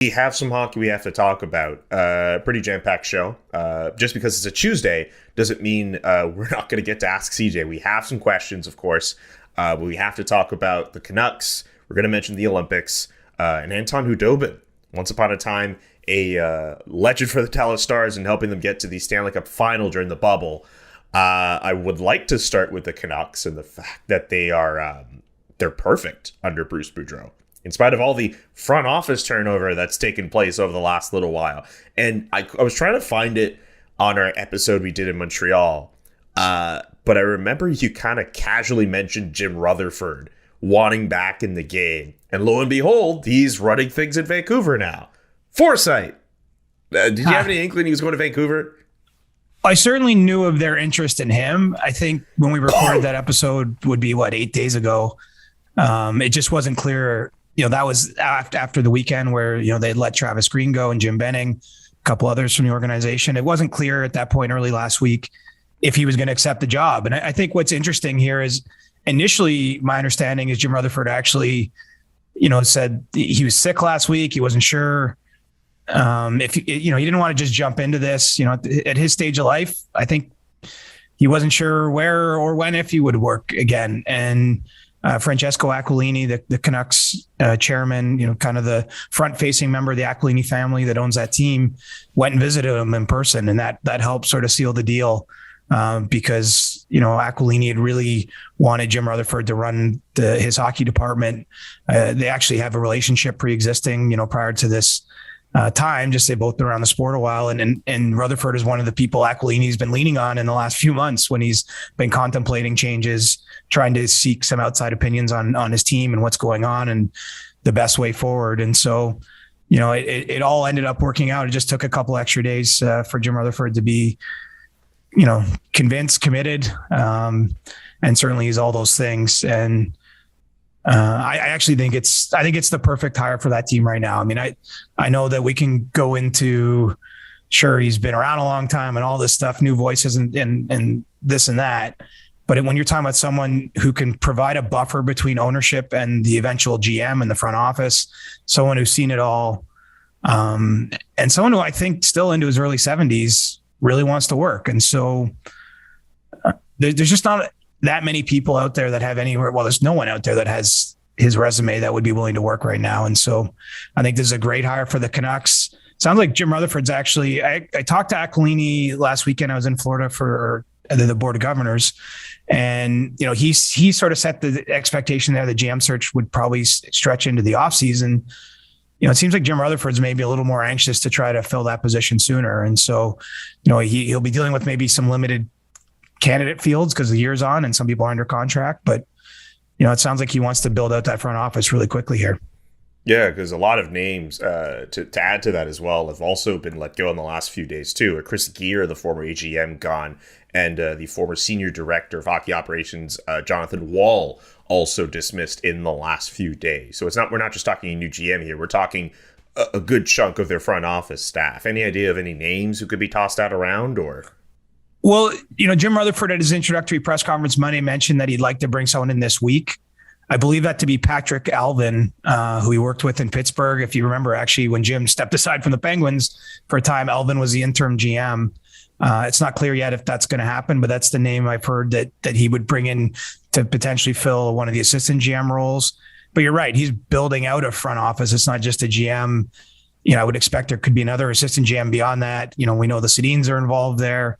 We have some hockey we have to talk about. Pretty jam-packed show. Just because it's a Tuesday doesn't mean we're not going to get to ask CJ. We have some questions, of course, but we have to talk about the Canucks. We're going to mention the Olympics and Anton Khudobin. Once upon a time, a legend for the Dallas Stars and helping them get to the Stanley Cup final during the bubble. I would like to start with the Canucks and the fact that they're perfect under Bruce Boudreau, in spite of all the front office turnover that's taken place over the last little while. And I was trying to find it on our episode we did in Montreal, but I remember you kind of casually mentioned Jim Rutherford wanting back in the game. And lo and behold, he's running things in Vancouver now. Foresight. Did you have any inkling he was going to Vancouver? I certainly knew of their interest in him. I think when we recorded that episode would be, 8 days ago. It just wasn't clear. That was after the weekend where, they'd let Travis Green go and Jim Benning, a couple others from the organization. It wasn't clear at that point early last week if he was going to accept the job. And I think what's interesting here is initially my understanding is Jim Rutherford actually, said he was sick last week. He wasn't sure if, he didn't want to just jump into this, at his stage of life. I think he wasn't sure where or when, if he would work again. And Francesco Aquilini, the Canucks chairman, kind of the front-facing member of the Aquilini family that owns that team, went and visited him in person, and that helped sort of seal the deal because Aquilini had really wanted Jim Rutherford to run his hockey department. They actually have a relationship pre-existing, prior to this time. Just they've both been around the sport a while, and Rutherford is one of the people Aquilini's been leaning on in the last few months when he's been contemplating changes, trying to seek some outside opinions on his team and what's going on and the best way forward. And so, it all ended up working out. It just took a couple extra days for Jim Rutherford to be, convinced, committed, and certainly he's all those things. And I actually think it's the perfect hire for that team right now. I mean, I know that we can go into, sure, he's been around a long time and all this stuff, new voices and this and that. But when you're talking about someone who can provide a buffer between ownership and the eventual GM and the front office, someone who's seen it all, and someone who I think still into his early 70s really wants to work. And so there's just not that many people out there that have anywhere. Well, there's no one out there that has his resume that would be willing to work right now. And so I think this is a great hire for the Canucks. Sounds like Jim Rutherford's actually, I talked to Aquilini last weekend. I was in Florida for the Board of Governors. And, he sort of set the expectation there. The GM search would probably stretch into the offseason. It seems like Jim Rutherford's maybe a little more anxious to try to fill that position sooner. And so, he'll be dealing with maybe some limited candidate fields because the year's on and some people are under contract. But, it sounds like he wants to build out that front office really quickly here. Yeah, because a lot of names to add to that as well have also been let go in the last few days too. Chris Gear, the former AGM, gone, and the former senior director of hockey operations, Jonathan Wall, also dismissed in the last few days. So we're not just talking a new GM here. We're talking a good chunk of their front office staff. Any idea of any names who could be tossed out around or? Well, Jim Rutherford at his introductory press conference Monday mentioned that he'd like to bring someone in this week. I believe that to be Patrick Alvin, who he worked with in Pittsburgh. If you remember, actually, when Jim stepped aside from the Penguins for a time, Alvin was the interim GM. It's not clear yet if that's going to happen, but that's the name I've heard that he would bring in to potentially fill one of the assistant GM roles. But you're right. He's building out a front office. It's not just a GM. I would expect there could be another assistant GM beyond that. We know the Sedins are involved there.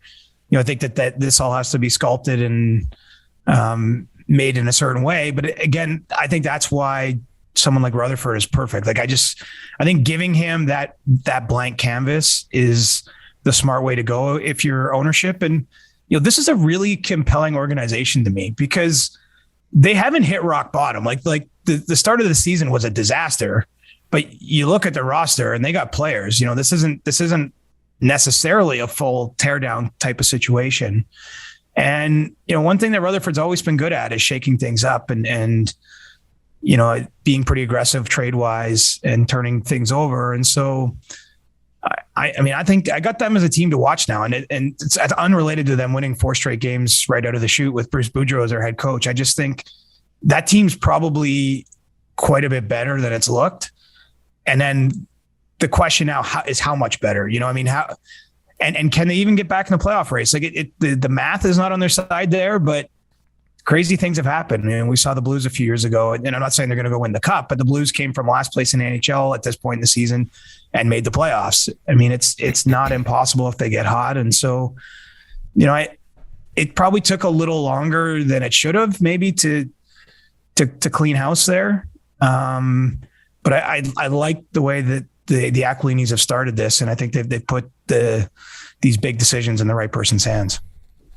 I think that this all has to be sculpted and made in a certain way. But again, I think that's why someone like Rutherford is perfect. Like I think giving him that blank canvas is the smart way to go if you're ownership. And, this is a really compelling organization to me because they haven't hit rock bottom. Like the start of the season was a disaster, but you look at the roster and they got players. This isn't necessarily a full teardown type of situation. And, one thing that Rutherford's always been good at is shaking things up and being pretty aggressive trade wise and turning things over. And so I think I got them as a team to watch now, and it's unrelated to them winning 4 straight games right out of the chute with Bruce Boudreau as their head coach. I just think that team's probably quite a bit better than it's looked. And then the question now is how much better, I mean, how, and can they even get back in the playoff race? Like the math is not on their side there, but crazy things have happened. I mean, we saw the Blues a few years ago, and I'm not saying they're going to go win the cup, but the Blues came from last place in the NHL at this point in the season and made the playoffs. I mean, it's not impossible if they get hot. And so, it probably took a little longer than it should have, maybe to clean house there. But I like the way that the Aquilinis have started this, and I think they've put these big decisions in the right person's hands.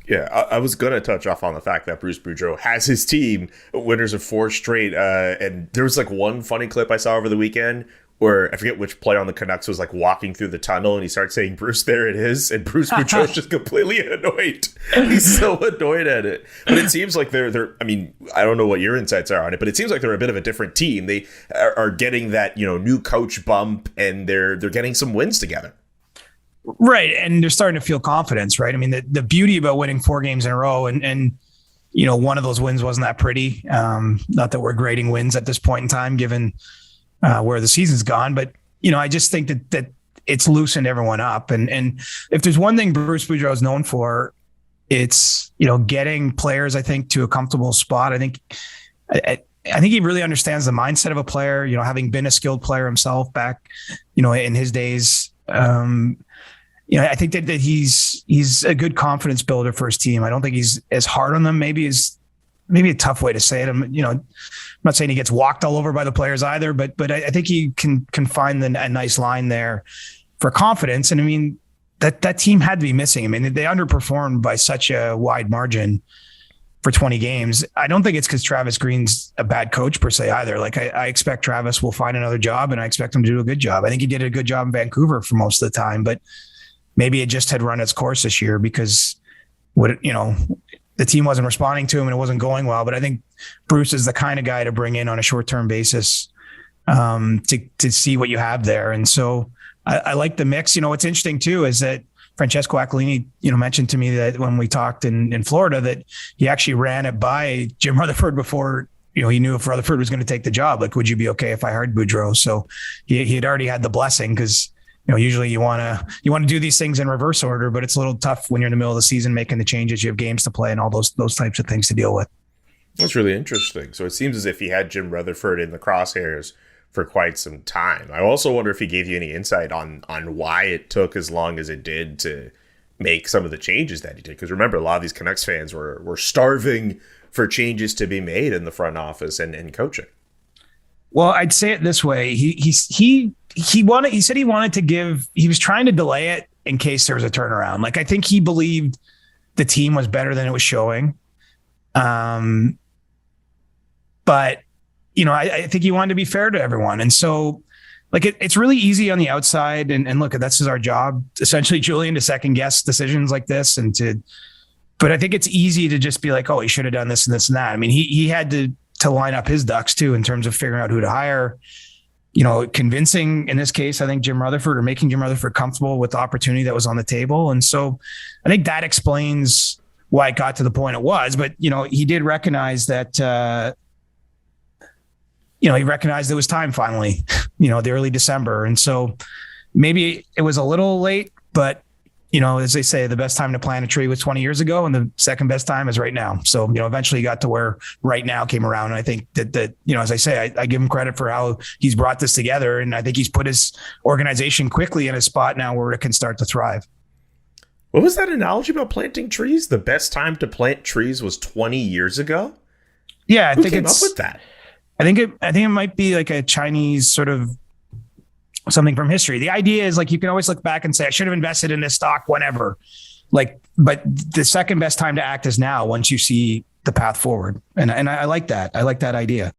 Yeah, I was going to touch off on the fact that Bruce Boudreau has his team winners of 4 straight. And there was like one funny clip I saw over the weekend where I forget which player on the Canucks was like walking through the tunnel and he starts saying, "Bruce, there it is." And Bruce Boudreau's just completely annoyed. He's so annoyed at it. But it seems like they're, I mean, I don't know what your insights are on it, but it seems like they're a bit of a different team. They are getting that, new coach bump, and they're getting some wins together. Right. And they're starting to feel confidence, right? I mean, the beauty about winning 4 games in a row and one of those wins wasn't that pretty. Not that we're grading wins at this point in time, given where the season's gone. But, I just think that it's loosened everyone up. And if there's one thing Bruce Boudreau is known for, it's, getting players, I think, to a comfortable spot. I think he really understands the mindset of a player, having been a skilled player himself back, in his days. I think that he's a good confidence builder for his team. I don't think he's as hard on them. Maybe a tough way to say it. I'm not saying he gets walked all over by the players either, but I think he can find a nice line there for confidence. And I mean, that team had to be missing. I mean, they underperformed by such a wide margin for 20 games. I don't think it's because Travis Green's a bad coach per se either. Like I expect Travis will find another job, and I expect him to do a good job. I think he did a good job in Vancouver for most of the time, but maybe it just had run its course this year because the team wasn't responding to him and it wasn't going well. But I think Bruce is the kind of guy to bring in on a short-term basis to see what you have there. And so I like the mix. What's interesting too is that Francesco Aquilini, mentioned to me that when we talked in Florida that he actually ran it by Jim Rutherford before, he knew if Rutherford was going to take the job. Like, would you be okay if I hired Boudreau? So he had already had the blessing because, usually you want to do these things in reverse order, but it's a little tough when you're in the middle of the season making the changes. You have games to play and all those types of things to deal with. That's really interesting. So it seems as if he had Jim Rutherford in the crosshairs for quite some time. I also wonder if he gave you any insight on why it took as long as it did to make some of the changes that he did. Because remember, a lot of these Canucks fans were starving for changes to be made in the front office and coaching. Well, I'd say it this way. He said he wanted to give, he was trying to delay it in case there was a turnaround. Like, I think he believed the team was better than it was showing. But, I think he wanted to be fair to everyone. And so, like, it's really easy on the outside. And look, this is our job, essentially, Julian, to second guess decisions like this. But I think it's easy to just be like, oh, he should have done this and this and that. I mean, he had to line up his ducks too, in terms of figuring out who to hire, convincing, in this case, I think Jim Rutherford, or making Jim Rutherford comfortable with the opportunity that was on the table. And so I think that explains why it got to the point it was. But, he did recognize that, he recognized it was time finally, the early December. And so maybe it was a little late, but, as they say, the best time to plant a tree was 20 years ago, and the second best time is right now. So, eventually he got to where right now came around. And I think that as I say, I give him credit for how he's brought this together. And I think he's put his organization quickly in a spot now where it can start to thrive. What was that analogy about planting trees? The best time to plant trees was 20 years ago? Yeah, I Who think came up with that? I think it might be like a Chinese sort of something from history. The idea is, like, you can always look back and say, I should have invested in this stock whenever. But the second best time to act is now, once you see the path forward. And I like that. I like that idea.